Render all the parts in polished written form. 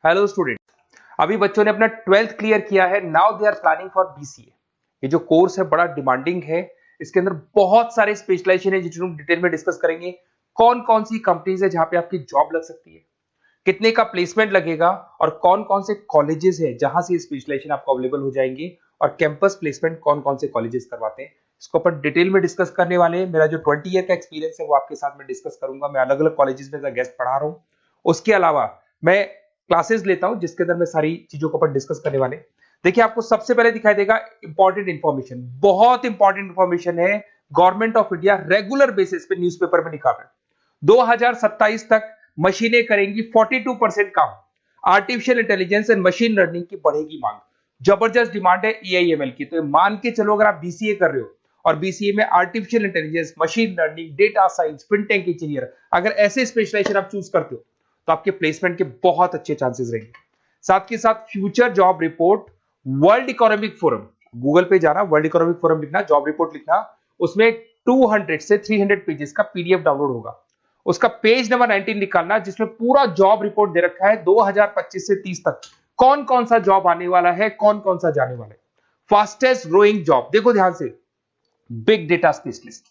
Hello student, अभी बच्चों ने अपना 12th क्लियर किया है। Now they are planning for BCA. ये जो कोर्स है बड़ा डिमांडिंग है। इसके अंदर बहुत सारे स्पेशलाइजेशन है जिनको हम डिटेल में डिस्कस करेंगे। कौन कौन सी कंपनीज है जहां पे आपकी जॉब लग सकती है, कितने का प्लेसमेंट लगेगा और कौन कौन से कॉलेजेस है जहां से स्पेशलाइजेशन आपको अवेलेबल हो जाएंगे और कैंपस प्लेसमेंट कौन कौन से कॉलेजेस करवाते हैं, इसको अपन डिटेल में डिस्कस करने वाले हैं। मेरा जो 20 ईयर का एक्सपीरियंस है वो आपके साथ में डिस्कस करूंगा। मैं अलग अलग कॉलेजेस में गेस्ट पढ़ा रहा हूँ। उसके अलावा मैं क्लासेस लेता हूं जिसके अंदर मैं सारी चीजों को अपन डिस्कस करने वाले। देखिए, आपको सबसे पहले दिखाई देगा इंपॉर्टेंट इंफॉर्मेशन, बहुत इंपॉर्टेंट इंफॉर्मेशन है। Government of India regular basis पे न्यूज़पेपर में निकाल रहा है 2027 तक मशीनें करेंगी 42% काम। Artificial intelligence and machine learning की बढ़ेगी मांग। जबरदस्त डिमांड है एआईएमएल की। तो मान के चलो, अगर आप बीसीए कर रहे हो और बीसीए में artificial intelligence, machine learning, data science, fintech engineer, अगर ऐसे स्पेशलाइजेशन आप चूज करते हो तो आपके प्लेसमेंट के बहुत अच्छे चांसेस रहेंगे। साथ के साथ future job report, world economic forum, Google पे जाना, वर्ल्ड इकोनॉमिक फोरम लिखना, जॉब रिपोर्ट लिखना, उसमें 200 से 300 पेजेस का पीडीएफ डाउनलोड होगा। उसका पेज नंबर 19 निकालना जिसमें पूरा जॉब रिपोर्ट दे रखा है 2025 से 30 तक कौन कौन सा जॉब आने वाला है, कौन कौन सा जाने वाला है। फास्टेस्ट ग्रोइंग जॉब देखो ध्यान से, big data specialist,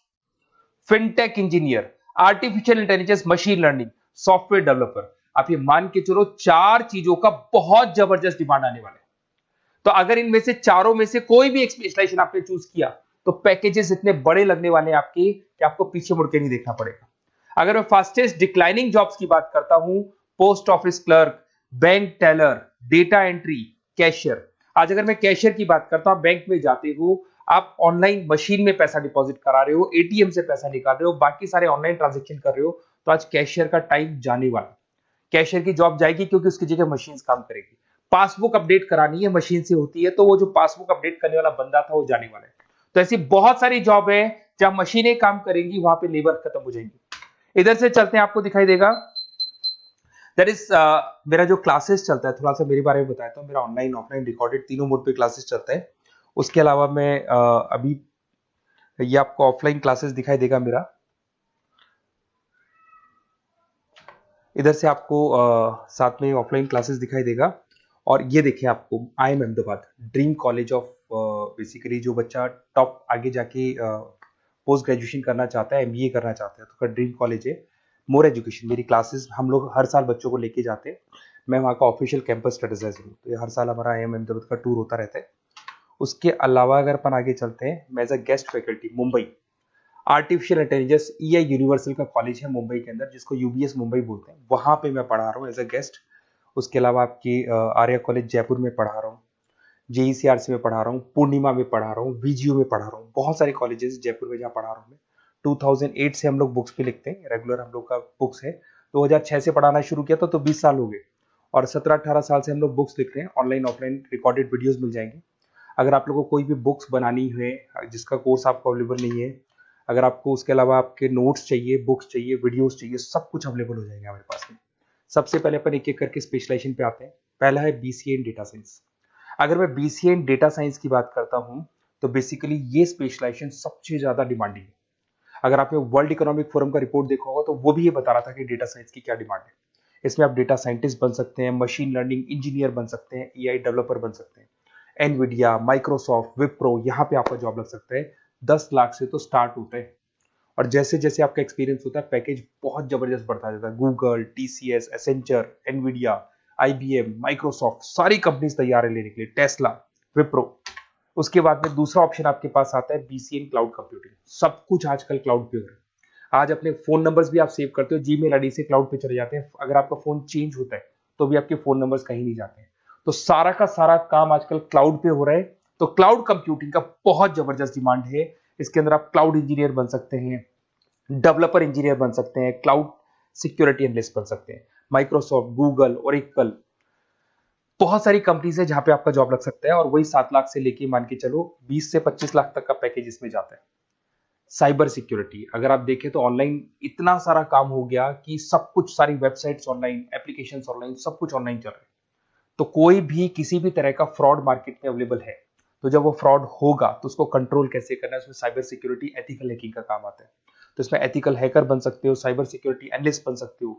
fintech engineer, artificial intelligence, machine learning, software developer. आप ये मान के चलो 4 चीजों का बहुत जबरदस्त डिमांड आने वाला है। तो अगर इनमें से चारों में से कोई भी एक स्पेशलाइजेशन आपने चूज किया तो पैकेजेस इतने बड़े लगने वाले हैं आपके कि आपको पीछे मुड़ के नहीं देखना पड़ेगा। अगर मैं फास्टेस्ट डिक्लाइनिंग जॉब्स की बात करता हूं, post office clerk, bank teller, data entry, cashier. आज अगर मैं कैशियर की बात करता हूं, बैंक में जाते हो, आप ऑनलाइन मशीन में पैसा डिपॉजिट करा रहे हो, एटीएम से पैसा निकाल रहे हो, बाकी सारे ऑनलाइन ट्रांजेक्शन कर रहे हो, तो आज कैशियर का टाइम जाने वाला। कैशियर की जॉब जाएगी क्योंकि उसकी जगह मशीन काम करेगी। पासबुक अपडेट करानी है, मशीन से होती है, तो वो जो पासबुक अपडेट करने वाला बंदा था वो जाने वाला है। तो ऐसी बहुत सारी जॉब है जहां मशीनें काम करेंगी, वहां पे लेबर खत्म हो जाएंगी। इधर से चलते हैं, आपको दिखाई देगा दैट इज मेरा जो क्लासेस चलता है, थोड़ा सा मेरे बारे में बताता हूँ। मेरा ऑनलाइन ऑफलाइन रिकॉर्डेड तीनों मोड पे क्लासेस चलता है। उसके अलावा मैं अभी ये आपको ऑफलाइन क्लासेस दिखाई देगा मेरा। इधर से आपको साथ में ऑफलाइन क्लासेस दिखाई देगा। और ये देखिए, आपको IIM Ahmedabad, dream college of, basically जो बच्चा टॉप आगे जाके पोस्ट ग्रेजुएशन करना चाहता है, एमबीए करना चाहता है, तो उसका ड्रीम कॉलेज है। मोर एजुकेशन, मेरी क्लासेस हम लोग हर साल बच्चों को लेके जाते हैं। मैं वहाँ का ऑफिशियल कैंपस स्ट्रेटेजाइजर हूँ, तो ये हर साल हमारा IIM अहमदाबाद का टूर होता रहता है। उसके अलावा अगर अपन आगे चलते हैं, मैं as a guest faculty Mumbai artificial intelligence EI universal का कॉलेज है मुंबई के अंदर, जिसको UBS मुंबई बोलते हैं, वहां पे मैं पढ़ा रहा हूँ एज अ गेस्ट। उसके अलावा आपकी आर्या कॉलेज जयपुर में पढ़ा रहा हूँ, JECRC में पढ़ा रहा हूँ, पूर्णिमा में पढ़ा रहा हूँ, VGU में पढ़ा रहा हूँ। बहुत सारे कॉलेजेस जयपुर में जहाँ पढ़ा रहा हूँ मैं। 2008 से हम लोग बुक्स पे लिखते हैं, रेगुलर हम लोग का बुक्स है। 2006 से पढ़ाना शुरू किया तो 20 साल हो गए, और 17-18 साल से हम लोग बुक्स लिख रहे हैं। ऑनलाइन ऑफलाइन रिकॉर्डेड वीडियोस मिल जाएंगे। अगर आप लोगों को कोई भी बुक्स बनानी है जिसका कोर्स आपको अवेलेबल नहीं है, अगर आपको उसके अलावा आपके नोट्स चाहिए, बुक्स चाहिए, वीडियोस चाहिए, सब कुछ अवेलेबल हो जाएगा हमारे पास में। सबसे पहले अपन एक एक करके स्पेशलाइजेशन पे आते हैं। पहला है BCA इन डेटा साइंस। अगर मैं BCA इन डेटा साइंस की बात करता हूं तो बेसिकली ये स्पेशलाइजेशन सबसे ज्यादा डिमांडिंग है। अगर आपने वर्ल्ड इकोनॉमिक फोरम का रिपोर्ट देखा होगा तो वो भी ये बता रहा था कि डेटा साइंस की क्या डिमांड है। इसमें आप डेटा साइंटिस्ट बन सकते हैं, मशीन लर्निंग इंजीनियर बन सकते हैं, AI डेवलपर बन सकते हैं। एनवीडिया, माइक्रोसॉफ्ट, विप्रो, यहाँ पे आपका जॉब लग सकता है। 10 लाख से तो स्टार्ट होता है, और जैसे जैसे आपका एक्सपीरियंस होता है पैकेज बहुत जबरदस्त बढ़ता जाता है। Google, TCS, Accenture, Nvidia, IBM, Microsoft, सारी कंपनीज तैयार है लेने के लिए, टेस्ला, विप्रो। उसके बाद में दूसरा ऑप्शन आपके पास आता है BCA इन क्लाउड कंप्यूटिंग। सब कुछ आजकल क्लाउड पे हो रहा है। आज अपने फोन नंबर्स भी आप सेव करते हो, जीमेल आईडी से क्लाउड पे चले जाते हैं। अगर आपका फोन चेंज होता है तो भी आपके फोन नंबर्स कहीं नहीं जाते हैं। तो सारा का सारा काम आजकल क्लाउड पे हो रहा है। तो क्लाउड कंप्यूटिंग का बहुत जबरदस्त डिमांड है। इसके अंदर आप क्लाउड इंजीनियर बन सकते हैं, डेवलपर इंजीनियर बन सकते हैं, क्लाउड सिक्योरिटी एनालिस्ट बन सकते हैं। माइक्रोसॉफ्ट, गूगल, ओरेकल, बहुत सारी कंपनीज है जहां पे आपका जॉब लग सकता है। और वही 7 लाख से लेके मान के चलो 20 से 25 लाख तक का पैकेज इसमें जाता है। साइबर सिक्योरिटी, अगर आप देखें तो ऑनलाइन इतना सारा काम हो गया कि सब कुछ, सारी वेबसाइट्स ऑनलाइन, एप्लीकेशंस ऑनलाइन, सब कुछ ऑनलाइन चल रहा है। तो कोई भी किसी भी तरह का फ्रॉड मार्केट में अवेलेबल है, तो जब वो फ्रॉड होगा तो उसको कंट्रोल कैसे करना है, उसमें साइबर सिक्योरिटी, एथिकल हैकिंग का काम आता है। तो इसमें एथिकल हैकर बन सकते हो, साइबर सिक्योरिटी एनालिस्ट बन सकते हो,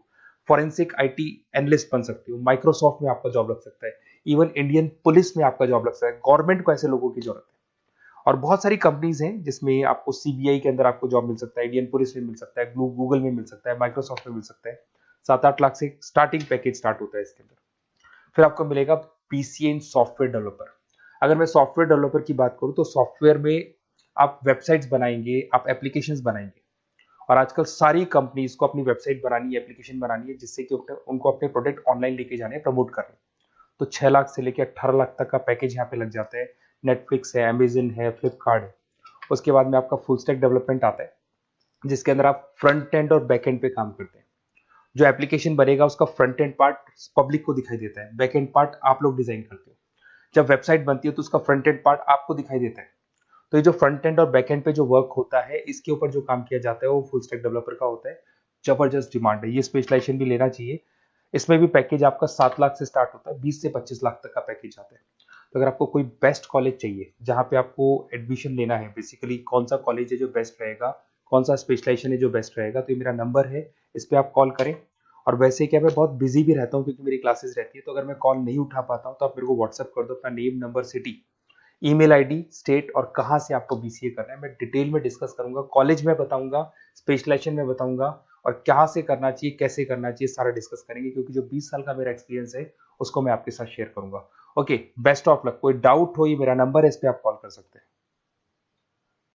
फॉरेंसिक आईटी एनालिस्ट बन सकते हो, माइक्रोसॉफ्ट में आपका जॉब लग सकता है, इवन इंडियन पुलिस में आपका जॉब लग सकता है। गवर्नमेंट को ऐसे लोगों की जरूरत है। और बहुत सारी कंपनीज हैं जिसमें आपको सीबीआई के अंदर आपको जॉब मिल सकता है, इंडियन पुलिस में मिल सकता है, गूगल में मिल सकता है, माइक्रोसॉफ्ट में मिल सकता है। 7-8 लाख से स्टार्टिंग पैकेज स्टार्ट होता है इसके अंदर। फिर आपको मिलेगा पीसीए इन सॉफ्टवेयर डेवलपर। अगर मैं सॉफ्टवेयर डेवलपर की बात करूं तो सॉफ्टवेयर में आप वेबसाइट्स बनाएंगे, आप एप्लीकेशंस बनाएंगे। और आजकल सारी कंपनीज को अपनी वेबसाइट बनानी है, एप्लीकेशन बनानी है, जिससे कि उनको अपने प्रोडक्ट ऑनलाइन लेके जाने हैं, प्रमोट करने हैं। तो 6 लाख से लेकर 18 लाख तक का पैकेज यहाँ पे लग जाता है। नेटफ्लिक्स है, अमेजन है, फ्लिपकार्ट है। उसके बाद में आपका फुल स्टैक डेवलपमेंट आता है, जिसके अंदर आप फ्रंट एंड और बैक एंड पे काम करते हैं। जो एप्लीकेशन बनेगा उसका फ्रंट एंड पार्ट पब्लिक को दिखाई देता है, बैक एंड पार्ट आप लोग डिजाइन करते हो। जब वेबसाइट बनती है तो उसका फ्रंट एंड पार्ट आपको दिखाई देता है। तो ये जो फ्रंट एंड और बैक एंड पे जो वर्क होता है, इसके ऊपर जो काम किया जाता है वो फुल स्टैक डेवलपर का होता है। जबरदस्त डिमांड है, ये स्पेशलाइजेशन भी लेना चाहिए। इसमें भी पैकेज आपका 7 लाख से स्टार्ट होता है, 20 से 25 लाख तक का पैकेज आता है। तो अगर आपको कोई बेस्ट कॉलेज चाहिए जहाँ पे आपको एडमिशन लेना है, बेसिकली कौन सा कॉलेज है जो बेस्ट रहेगा, कौन सा स्पेशलाइजेशन है जो बेस्ट रहेगा, तो ये मेरा नंबर है, इस पर आप कॉल करें। और वैसे क्या, मैं बहुत बिजी भी रहता हूँ क्योंकि मेरी क्लासेस रहती है, तो अगर मैं कॉल नहीं उठा पाता हूँ तो आप मेरे को व्हाट्सअप कर दो अपना name, number, city, email ID, state और कहाँ से आपको बीसीए करना है। मैं डिटेल में डिस्कस करूंगा, कॉलेज में बताऊंगा, स्पेशलाइजेशन में बताऊंगा, और क्या से करना चाहिए, कैसे करना चाहिए, सारा डिस्कस करेंगे, क्योंकि जो 20 साल का मेरा एक्सपीरियंस है उसको मैं आपके साथ शेयर करूंगा। Okay, best of luck. कोई डाउट हो, ये मेरा नंबर है, इस पे आप कॉल कर सकते हैं।